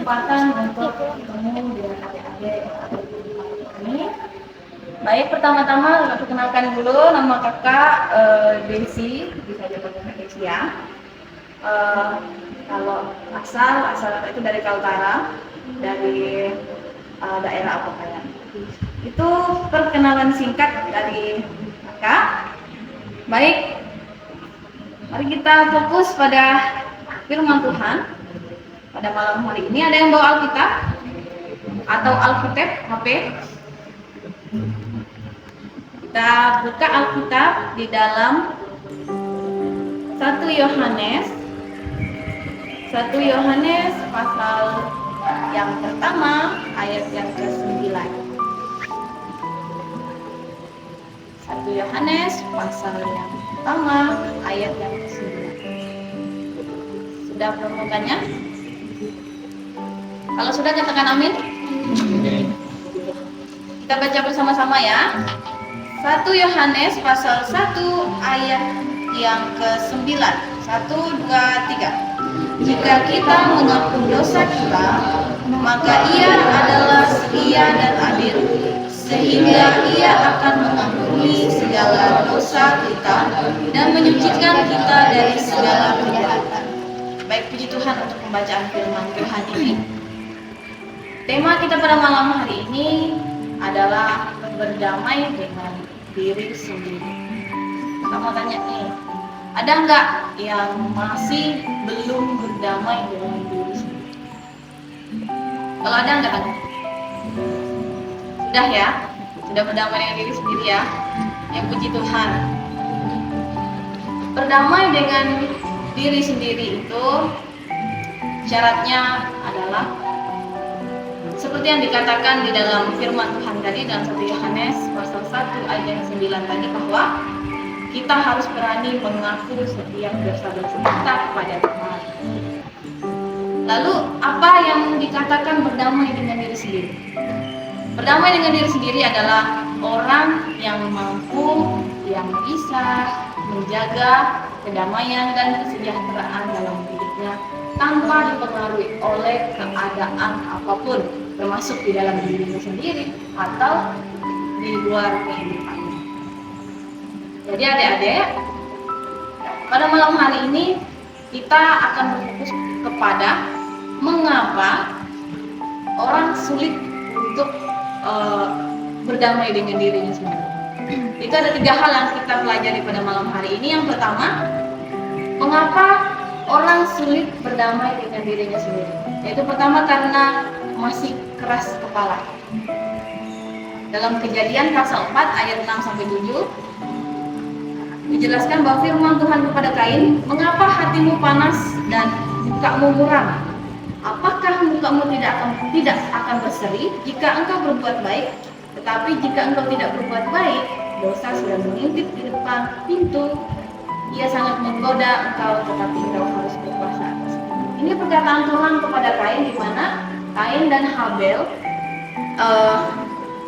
kesempatan untuk bertemu dengan adik-adik ini. Baik, pertama-tama aku kenalkan dulu nama kakak Desi, bisa dipanggil Desi ya. Kalau asal kakak itu dari Kaltara, dari daerah apa kalian? Itu perkenalan singkat dari kakak. Baik, mari kita fokus pada firman Tuhan pada malam hari ini. Ada yang bawa Alkitab atau Alkitab HP? Kita buka Alkitab di dalam 1 Yohanes pasal yang pertama ayat yang ke-9. 1 Yohanes pasal yang pertama ayat yang ke-9. Sudah menemukannya? Kalau sudah katakan amin. Kita baca bersama-sama ya. 1 Yohanes pasal 1 ayat yang ke-9. 1, 2, 3. Jika kita mengaku dosa kita, maka Ia adalah setia dan adil, sehingga Ia akan mengampuni segala dosa kita dan menyucikan kita dari segala kejahatan. Baik, puji Tuhan untuk pembacaan firman Tuhan ini. Tema kita pada malam hari ini adalah berdamai dengan diri sendiri. Kita mau tanya nih, ada nggak yang masih belum berdamai dengan diri sendiri? Kalau ada nggak ada? Sudah ya? Sudah berdamai dengan diri sendiri ya? Yang puji Tuhan. Berdamai dengan diri sendiri itu syaratnya adalah seperti yang dikatakan di dalam firman Tuhan tadi dalam 1 Yohanes pasal 1 ayat 9 tadi, bahwa kita harus berani mengaku setiap dosa-dosa kita kepada Tuhan. Lalu apa yang dikatakan berdamai dengan diri sendiri? Berdamai dengan diri sendiri adalah orang yang mampu, yang bisa menjaga kedamaian dan kesejahteraan dalam hidupnya tanpa dipengaruhi oleh keadaan apapun, termasuk di dalam dirinya sendiri atau di luar kehidupannya. Jadi adik-adik, pada malam hari ini kita akan berfokus kepada mengapa orang sulit untuk berdamai dengan dirinya sendiri. Itu ada 3 hal yang kita pelajari pada malam hari ini. Yang pertama, mengapa orang sulit berdamai dengan dirinya sendiri? Yaitu pertama, karena masih keras kepala. Dalam Kejadian pasal 4 ayat 6-7 dijelaskan bahwa firman Tuhan kepada Kain, "Mengapa hatimu panas dan mukamu muram? Apakah mukamu tidak akan berseri jika engkau berbuat baik? Tetapi jika engkau tidak berbuat baik, dosa sudah mengintip di depan pintu. Ia sangat menggoda engkau, tetapi engkau harus berkuasa atasnya." Ini perkataan Tuhan kepada Kain, di mana Kain dan Habel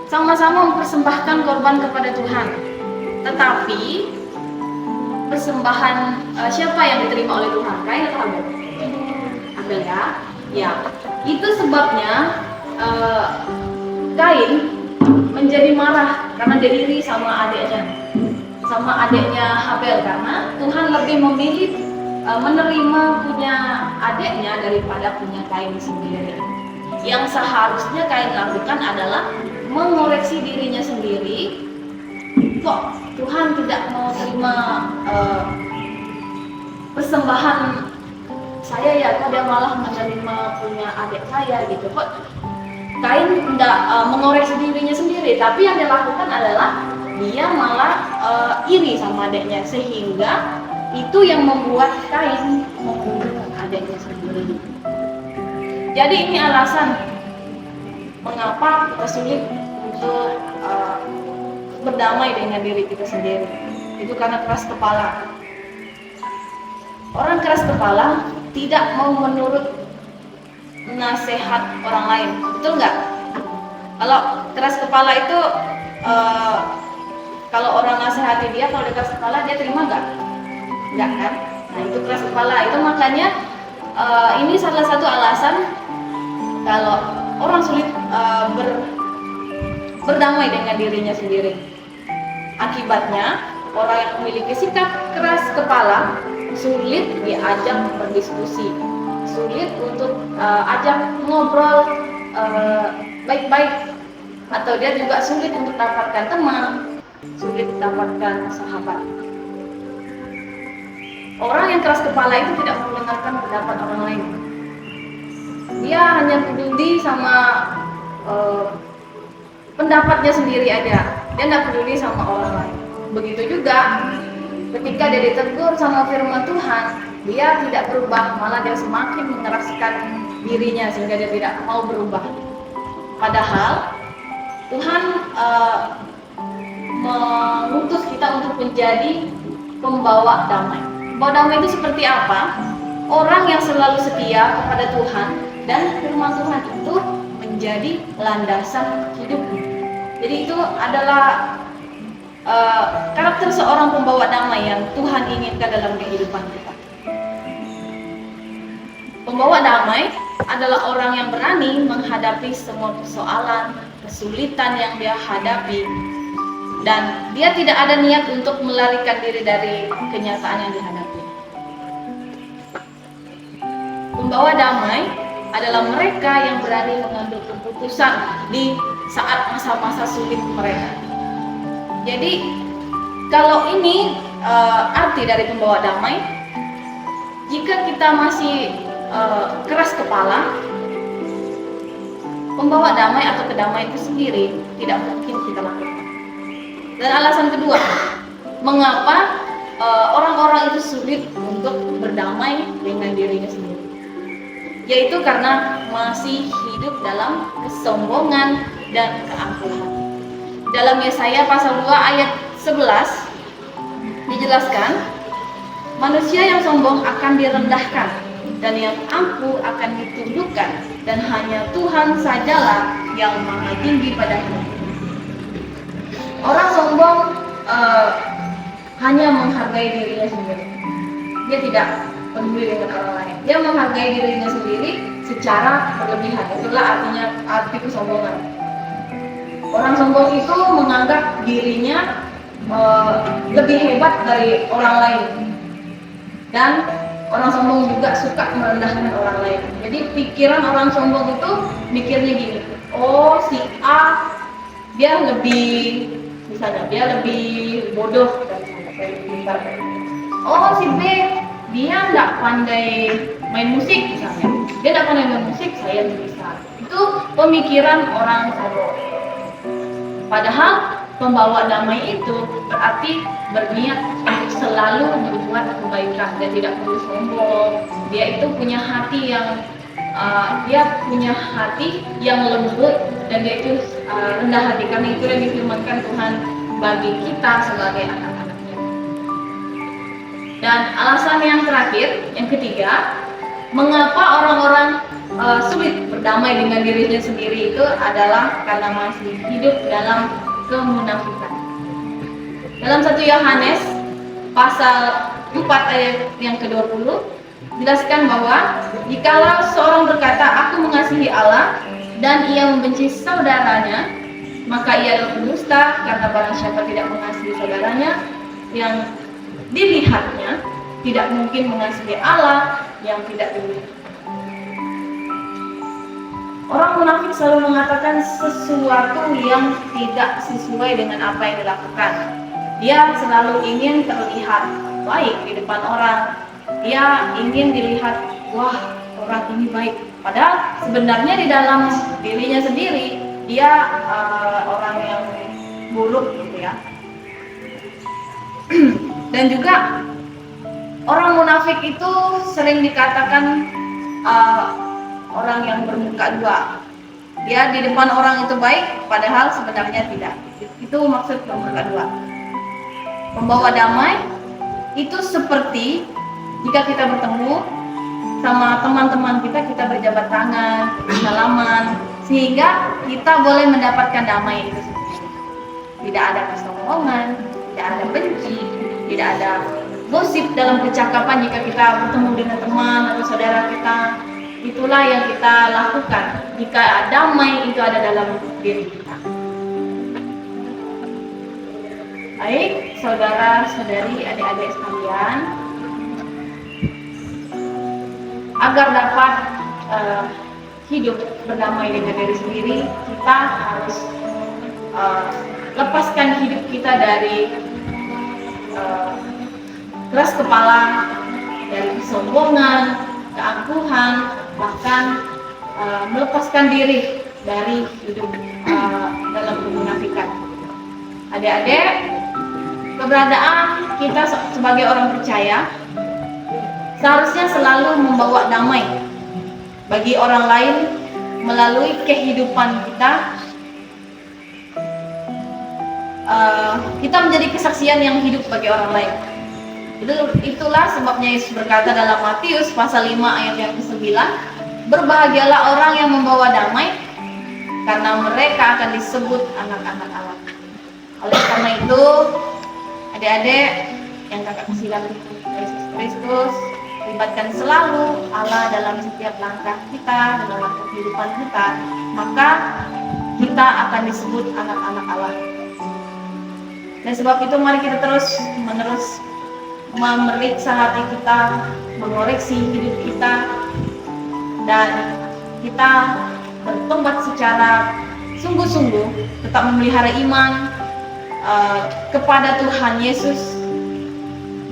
sama-sama mempersembahkan korban kepada Tuhan. Tetapi persembahan siapa yang diterima oleh Tuhan? Kain atau Habel? Habel ya. Ya, itu sebabnya Kain menjadi marah karena dia iri sama adiknya Habel, karena Tuhan lebih memilih menerima punya adiknya daripada punya Kain sendiri. Yang seharusnya Kain lakukan adalah mengoreksi dirinya sendiri. Kok Tuhan tidak mau terima persembahan saya ya, kok dia malah menerima punya adik saya gitu. Kok Kain tidak mengoreksi dirinya sendiri, tapi yang dia lakukan adalah dia malah iri sama adiknya, sehingga itu yang membuat Kain membunuh adiknya sendiri. Jadi ini alasan mengapa kita sulit untuk berdamai dengan diri kita sendiri. Itu karena keras kepala. Orang keras kepala tidak mau menurut nasihat orang lain, betul nggak? Kalau keras kepala itu kalau orang nasihati dia, kalau dia keras kepala, dia terima nggak? Nggak kan? Nah, itu keras kepala. Itu makanya ini salah satu alasan berdamai dengan dirinya sendiri. Akibatnya, orang yang memiliki sikap keras kepala sulit diajak berdiskusi, sulit untuk ajak ngobrol baik-baik, atau dia juga sulit untuk dapatkan teman, sulit dapatkan sahabat. Orang yang keras kepala itu tidak mendengarkan pendapat orang lain. Dia hanya peduli sama pendapatnya sendiri aja. Dia tidak peduli sama orang lain. Begitu juga ketika dia ditegur sama firman Tuhan, dia tidak berubah, malah dia semakin mengeraskan dirinya sehingga dia tidak mau berubah. Padahal Tuhan mengutus kita untuk menjadi pembawa damai. Pembawa damai itu seperti apa? Orang yang selalu setia kepada Tuhan dan firman Tuhan itu menjadi landasan hidupnya. Jadi itu adalah karakter seorang pembawa damai yang Tuhan inginkan dalam kehidupan kita. Pembawa damai adalah orang yang berani menghadapi semua persoalan, kesulitan yang dia hadapi, dan dia tidak ada niat untuk melarikan diri dari kenyataan yang dihadapi. Pembawa damai adalah mereka yang berani mengambil keputusan di saat masa-masa sulit mereka. Jadi kalau ini arti dari pembawa damai, jika kita masih keras kepala, pembawa damai atau kedamaian itu sendiri tidak mungkin kita lakukan. Dan alasan kedua, mengapa orang-orang itu sulit untuk berdamai dengan dirinya sendiri, yaitu karena masih hidup dalam kesombongan dan keangkuhan. Dalam Yesaya pasal 2 ayat 11 dijelaskan, manusia yang sombong akan direndahkan dan yang angkuh akan ditundukkan, dan hanya Tuhan sajalah yang maha tinggi padanya. Orang sombong hanya menghargai dirinya sendiri. Dia tidak peduli dengan orang lain. Dia menghargai dirinya sendiri secara berlebihan. Itulah arti kesombongan. Orang sombong itu menganggap dirinya lebih hebat dari orang lain, dan orang sombong juga suka merendahkan orang lain. Jadi pikiran orang sombong itu mikirnya gini, oh si A dia lebih, misalnya dia lebih bodoh dari pintar. Oh si B dia nggak pandai main musik misalnya, dia nggak pandai main musik, saya bisa. Itu pemikiran orang sombong. Padahal pembawa damai itu berarti berniat untuk selalu berbuat kebaikan dan tidak perlu sombong. Dia itu punya hati yang lembut, dan dia itu rendah hati, karena itu yang difirmankan Tuhan bagi kita sebagai anak-anaknya. Dan alasan yang terakhir, yang ketiga, mengapa orang-orang sulit berdamai dengan dirinya sendiri itu adalah karena masih hidup dalam kemunafikan. Dalam 1 Yohanes pasal 4 ayat yang ke-20 jelaskan bahwa jikalau seorang berkata aku mengasihi Allah dan ia membenci saudaranya, maka ia adalah pendusta, karena barang siapa tidak mengasihi saudaranya yang dilihatnya, tidak mungkin mengasihi Allah yang tidak dilihat. Orang munafik selalu mengatakan sesuatu yang tidak sesuai dengan apa yang dilakukan. Dia selalu ingin terlihat baik di depan orang. Dia ingin dilihat, wah orang ini baik. Padahal sebenarnya di dalam dirinya sendiri, dia orang yang buruk gitu ya. Dan juga orang munafik itu sering dikatakan orang yang bermuka dua. Dia di depan orang itu baik, padahal sebenarnya tidak. Itu maksud bermuka dua. Pembawa damai itu seperti jika kita bertemu sama teman-teman kita berjabat tangan, salaman, sehingga kita boleh mendapatkan damai itu sendiri. Tidak ada kesombongan, tidak ada benci, tidak ada gosip dalam percakapan jika kita bertemu dengan teman atau saudara kita. Itulah yang kita lakukan jika damai itu ada dalam diri kita. Baik, saudara-saudari, adik-adik sekalian, agar dapat hidup berdamai dengan diri sendiri, kita harus lepaskan hidup kita dari keras kepala, dari kesombongan, keangkuhan, bahkan melepaskan diri dari hidup dalam kemunafikan. Adik-adik, keberadaan kita sebagai orang percaya seharusnya selalu membawa damai bagi orang lain melalui kehidupan kita. Kita menjadi kesaksian yang hidup bagi orang lain. Itulah sebabnya Yesus berkata dalam Matius pasal 5 ayat yang ke-9, berbahagialah orang yang membawa damai, karena mereka akan disebut anak-anak Allah. Oleh karena itu, adik-adik yang kakak kasihan Yesus Kristus, libatkan selalu Allah dalam setiap langkah kita, dalam kehidupan kita, maka kita akan disebut anak-anak Allah. Dan sebab itu mari kita terus-menerus memeriksa hati kita, mengoreksi hidup kita, dan kita bertobat secara sungguh-sungguh, tetap memelihara iman kepada Tuhan Yesus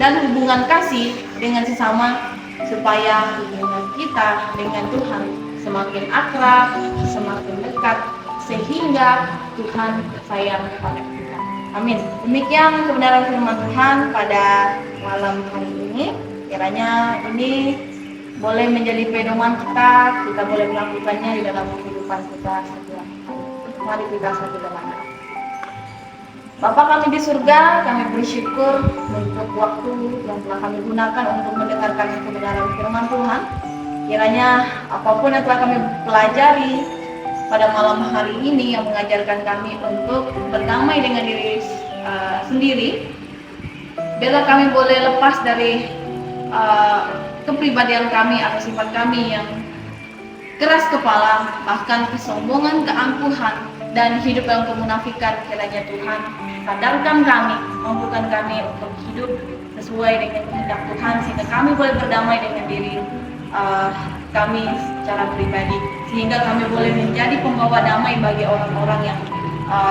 dan hubungan kasih dengan sesama, supaya hubungan kita dengan Tuhan semakin akrab, semakin dekat, sehingga Tuhan sayang kepada kita. Amin. Demikian kebenaran firman Tuhan pada malam hari ini. Kiranya ini boleh menjadi pedoman kita boleh melakukannya di dalam kehidupan kita setiap hari. Mari kita satu dalam doa. Bapa kami di surga, kami bersyukur untuk waktu yang telah kami gunakan untuk mendengarkan kebenaran firman Tuhan. Kiranya apapun yang telah kami pelajari pada malam hari ini yang mengajarkan kami untuk berdamai dengan diri sendiri, biarlah kami boleh lepas dari kepribadian kami atau sifat kami yang keras kepala, bahkan kesombongan, keangkuhan, dan hidup dalam kemunafikan. Kiranya Tuhan sadarkan kami, mampukan kami untuk hidup sesuai dengan kehendak Tuhan, sehingga kami boleh berdamai dengan diri kami secara pribadi, sehingga kami boleh menjadi pembawa damai bagi orang-orang yang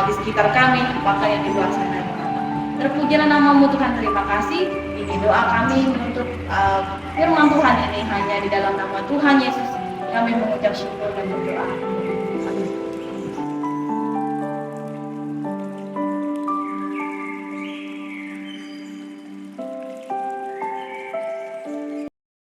di sekitar kami, bahkan yang di luar sana. Terpujilah namamu Tuhan, terima kasih. Ini doa kami untuk firman Tuhan ini hanya di dalam nama Tuhan Yesus. Kami mengucap syukur dan berdoa.